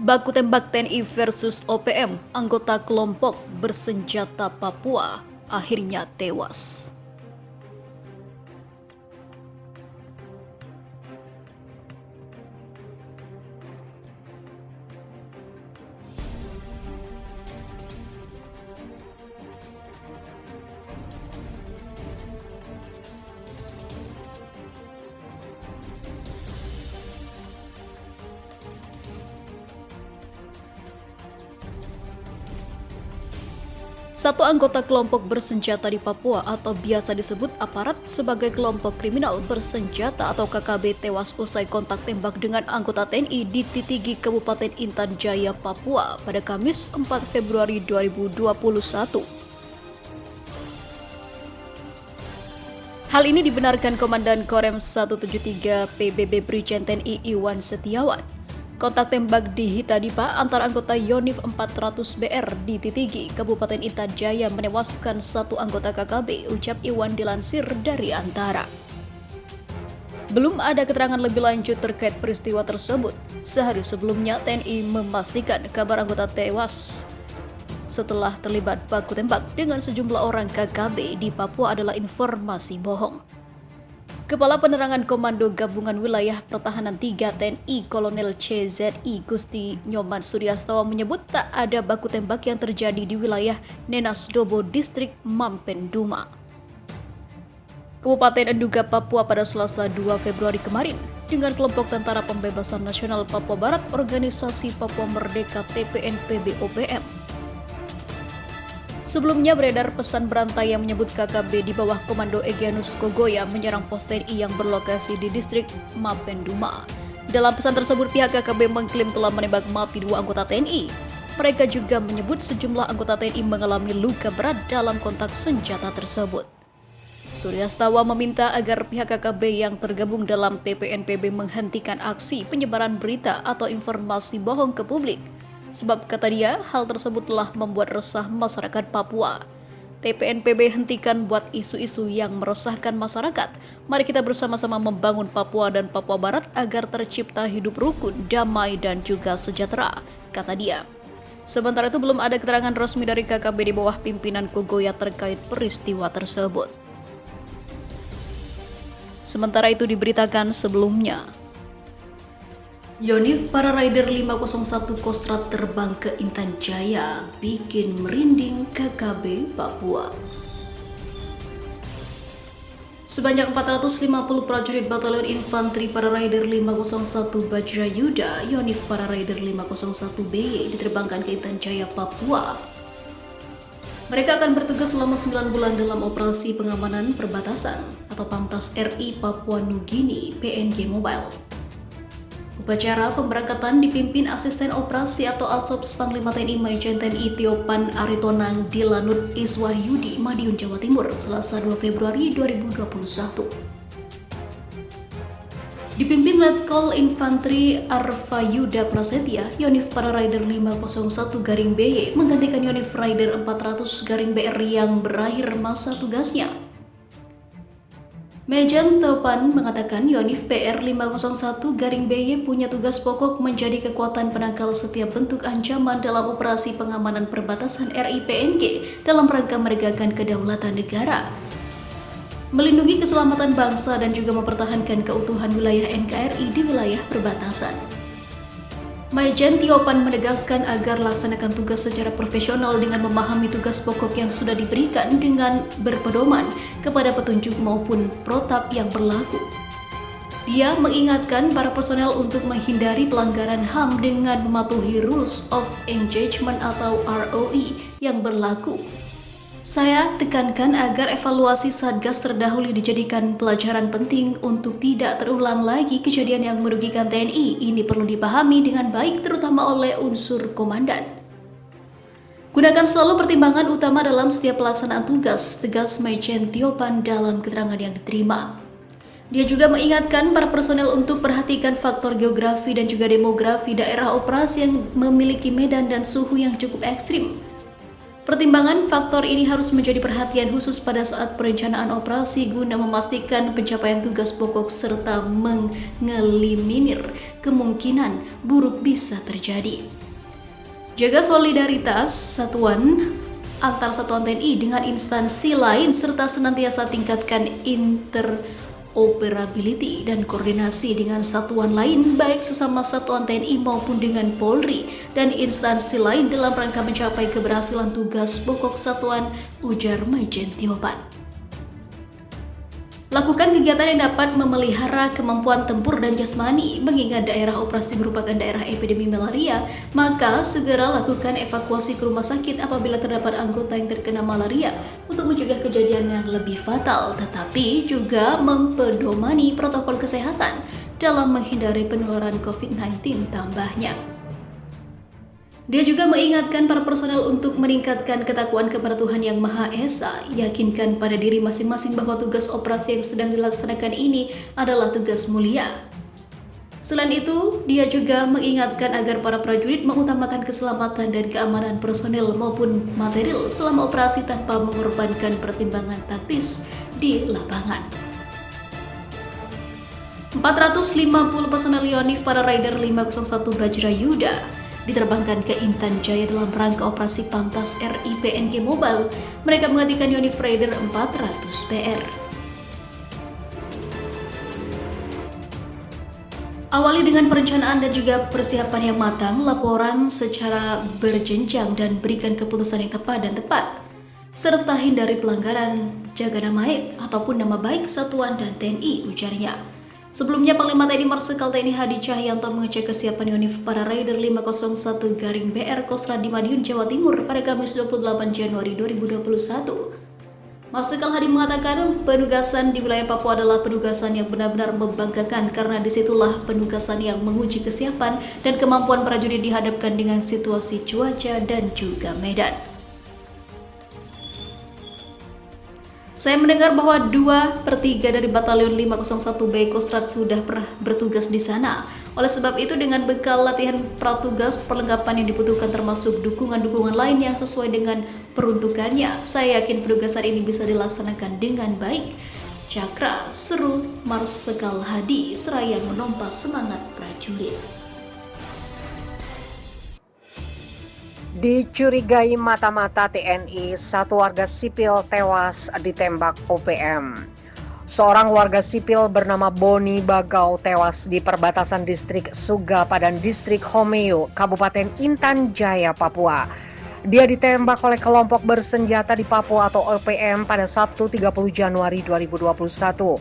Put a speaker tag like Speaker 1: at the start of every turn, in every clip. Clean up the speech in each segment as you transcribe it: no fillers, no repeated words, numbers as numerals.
Speaker 1: Baku tembak TNI versus OPM, anggota kelompok bersenjata Papua akhirnya tewas. Satu anggota kelompok bersenjata di Papua atau biasa disebut aparat sebagai kelompok kriminal bersenjata atau KKB tewas usai kontak tembak dengan anggota TNI di Titigi, Kabupaten Intan Jaya, Papua pada Kamis 4 Februari 2021. Hal ini dibenarkan Komandan Korem 173 PBB Brigjen TNI Iwan Setiawan. Kontak tembak di Hitadipa antara anggota Yonif 400 BR di Titigi, Kabupaten Intan Jaya menewaskan satu anggota KKB, ucap Iwan dilansir dari Antara. Belum ada keterangan lebih lanjut terkait peristiwa tersebut. Sehari sebelumnya TNI memastikan kabar anggota tewas setelah terlibat baku tembak dengan sejumlah orang KKB di Papua adalah informasi bohong. Kepala Penerangan Komando Gabungan Wilayah Pertahanan 3 TNI Kolonel CZI Gusti Nyoman Suryastowo menyebut tak ada baku tembak yang terjadi di wilayah Nenasdobo, Distrik Mampenduma, Kabupaten Enduga, Papua pada Selasa 2 Februari kemarin dengan kelompok Tentara Pembebasan Nasional Papua Barat Organisasi Papua Merdeka TPNPB OPM. Sebelumnya beredar pesan berantai yang menyebut KKB di bawah Komando Egyanus Kogoya menyerang pos TNI yang berlokasi di distrik Mapenduma. Dalam pesan tersebut, pihak KKB mengklaim telah menembak mati 2 anggota TNI. Mereka juga menyebut sejumlah anggota TNI mengalami luka berat dalam kontak senjata tersebut. Suryastowo meminta agar pihak KKB yang tergabung dalam TPNPB menghentikan aksi penyebaran berita atau informasi bohong ke publik. Sebab kata dia, hal tersebut telah membuat resah masyarakat Papua. TPNPB hentikan buat isu-isu yang meresahkan masyarakat. Mari kita bersama-sama membangun Papua dan Papua Barat agar tercipta hidup rukun, damai, dan juga sejahtera, kata dia. Sementara itu belum ada keterangan resmi dari KKB di bawah pimpinan Kogoya terkait peristiwa tersebut. Sementara itu diberitakan sebelumnya, Yonif para Rider 501 Kostrad terbang ke Intan Jaya, bikin merinding KKB Papua. Sebanyak 450 prajurit Batalion Infanteri para Rider 501 Bajrayuda, Yonif para Rider 501 BY diterbangkan ke Intan Jaya, Papua. Mereka akan bertugas selama 9 bulan dalam operasi pengamanan perbatasan atau PAMTAS RI Papua Nugini PNG Mobile. Upacara pemberangkatan dipimpin Asisten Operasi atau ASOPS Panglima TNI Maijen TNI Tiopan Aritonang di Lanut Iswahyudi, Madiun, Jawa Timur, Selasa 2 Februari 2021. Dipimpin Letkol Infanteri Arfayuda Prasetya, Yonif para Rider 501 Garing BY menggantikan Yonif Rider 400 Garing BR yang berakhir masa tugasnya. Mejen Topan mengatakan Yonif PR 501 Garing BY punya tugas pokok menjadi kekuatan penangkal setiap bentuk ancaman dalam operasi pengamanan perbatasan RI-PNG dalam rangka menegakkan kedaulatan negara, melindungi keselamatan bangsa dan juga mempertahankan keutuhan wilayah NKRI di wilayah perbatasan. Maijen Tiopan menegaskan agar laksanakan tugas secara profesional dengan memahami tugas pokok yang sudah diberikan dengan berpedoman kepada petunjuk maupun protap yang berlaku. Dia mengingatkan para personel untuk menghindari pelanggaran HAM dengan mematuhi Rules of Engagement atau ROE yang berlaku. Saya tekankan agar evaluasi Satgas terdahulu dijadikan pelajaran penting untuk tidak terulang lagi kejadian yang merugikan TNI. Ini perlu dipahami dengan baik terutama oleh unsur komandan. Gunakan selalu pertimbangan utama dalam setiap pelaksanaan tugas, tegas Maijen Tiopan dalam keterangan yang diterima. Dia juga mengingatkan para personel untuk perhatikan faktor geografi dan juga demografi daerah operasi yang memiliki medan dan suhu yang cukup ekstrim. Pertimbangan faktor ini harus menjadi perhatian khusus pada saat perencanaan operasi guna memastikan pencapaian tugas pokok serta mengeliminir kemungkinan buruk bisa terjadi. Jaga solidaritas antar satuan TNI dengan instansi lain serta senantiasa tingkatkan interoperability dan koordinasi dengan satuan lain baik sesama satuan TNI maupun dengan Polri dan instansi lain dalam rangka mencapai keberhasilan tugas pokok satuan, ujar Majen Tiopan. Lakukan kegiatan yang dapat memelihara kemampuan tempur dan jasmani. Mengingat daerah operasi merupakan daerah epidemi malaria, maka segera lakukan evakuasi ke rumah sakit apabila terdapat anggota yang terkena malaria untuk mencegah kejadian yang lebih fatal, tetapi juga mempedomani protokol kesehatan dalam menghindari penularan COVID-19 tambahnya. Dia juga mengingatkan para personel untuk meningkatkan ketakwaan kepada Tuhan Yang Maha Esa, yakinkan pada diri masing-masing bahwa tugas operasi yang sedang dilaksanakan ini adalah tugas mulia. Selain itu, dia juga mengingatkan agar para prajurit mengutamakan keselamatan dan keamanan personel maupun material selama operasi tanpa mengorbankan pertimbangan taktis di lapangan. 450 personel Yonif para Raider 501 Bajrayuda diterbangkan ke Intan Jaya dalam rangka operasi Pamtas RI PNG Mobile. Mereka menggantikan Yonif Raider 400 PR. Awali dengan perencanaan dan juga persiapan yang matang, laporan secara berjenjang dan berikan keputusan yang tepat, serta hindari pelanggaran, jaga nama baik ataupun nama baik satuan dan TNI, ujarnya. Sebelumnya, Panglima TNI Marsikal TNI Hadi Cahyanto mengecek kesiapan Yonif para Raider 501 BR Kostrad di Madiun, Jawa Timur pada Kamis 28 Januari 2021. Marsikal Hadi mengatakan penugasan di wilayah Papua adalah penugasan yang benar-benar membanggakan karena disitulah penugasan yang menguji kesiapan dan kemampuan prajurit dihadapkan dengan situasi cuaca dan juga medan. Saya mendengar bahwa 2/3 dari Batalion 501 B Kostrad sudah pernah bertugas di sana. Oleh sebab itu, dengan bekal latihan pratugas, perlengkapan yang dibutuhkan termasuk dukungan-dukungan lain yang sesuai dengan peruntukannya, saya yakin penugasan ini bisa dilaksanakan dengan baik. Cakra, seru Marsikal Hadi seraya menompa semangat prajurit.
Speaker 2: Dicurigai mata-mata TNI, satu warga sipil tewas ditembak OPM. Seorang warga sipil bernama Boni Bagau tewas di perbatasan distrik Sugapa dan distrik Homeo, Kabupaten Intan Jaya, Papua. Dia ditembak oleh kelompok bersenjata di Papua atau OPM pada Sabtu 30 Januari 2021.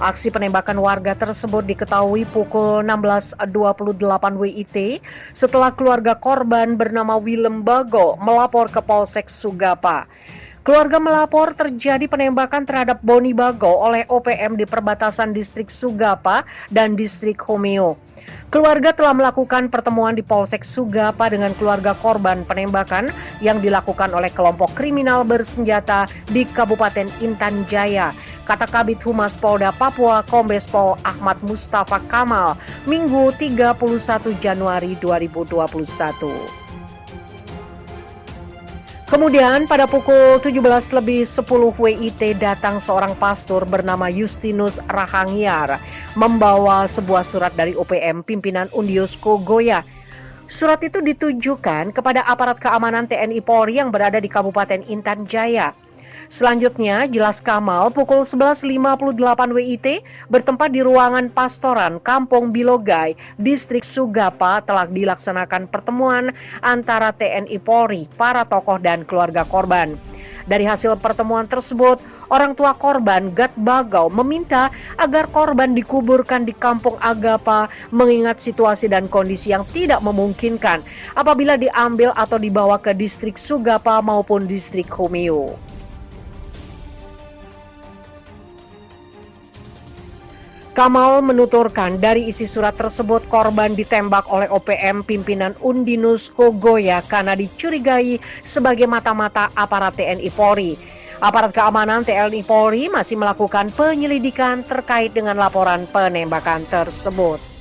Speaker 2: Aksi penembakan warga tersebut diketahui pukul 16.28 WIT setelah keluarga korban bernama Willem Bago melapor ke Polsek Sugapa. Keluarga melapor terjadi penembakan terhadap Boni Bago oleh OPM di perbatasan distrik Sugapa dan distrik Homeo. Keluarga telah melakukan pertemuan di Polsek Sugapa dengan keluarga korban penembakan yang dilakukan oleh kelompok kriminal bersenjata di Kabupaten Intan Jaya, kata Kabid Humas Polda Papua Kombes Pol Ahmad Mustafa Kamal, Minggu 31 Januari 2021. Kemudian pada pukul 17.10 WIT datang seorang pastor bernama Justinus Rahangiar membawa sebuah surat dari OPM pimpinan Undius Kogoya. Surat itu ditujukan kepada aparat keamanan TNI Polri yang berada di Kabupaten Intan Jaya. Selanjutnya, jelas Kamal pukul 11.58 WIT bertempat di ruangan pastoran Kampung Bilogai, distrik Sugapa telah dilaksanakan pertemuan antara TNI Polri, para tokoh dan keluarga korban. Dari hasil pertemuan tersebut, orang tua korban Gat Bagau meminta agar korban dikuburkan di Kampung Agapa mengingat situasi dan kondisi yang tidak memungkinkan apabila diambil atau dibawa ke distrik Sugapa maupun distrik Homeo. Kamal menuturkan dari isi surat tersebut korban ditembak oleh OPM pimpinan Undinus Kogoya karena dicurigai sebagai mata-mata aparat TNI Polri. Aparat keamanan TNI Polri masih melakukan penyelidikan terkait dengan laporan penembakan tersebut.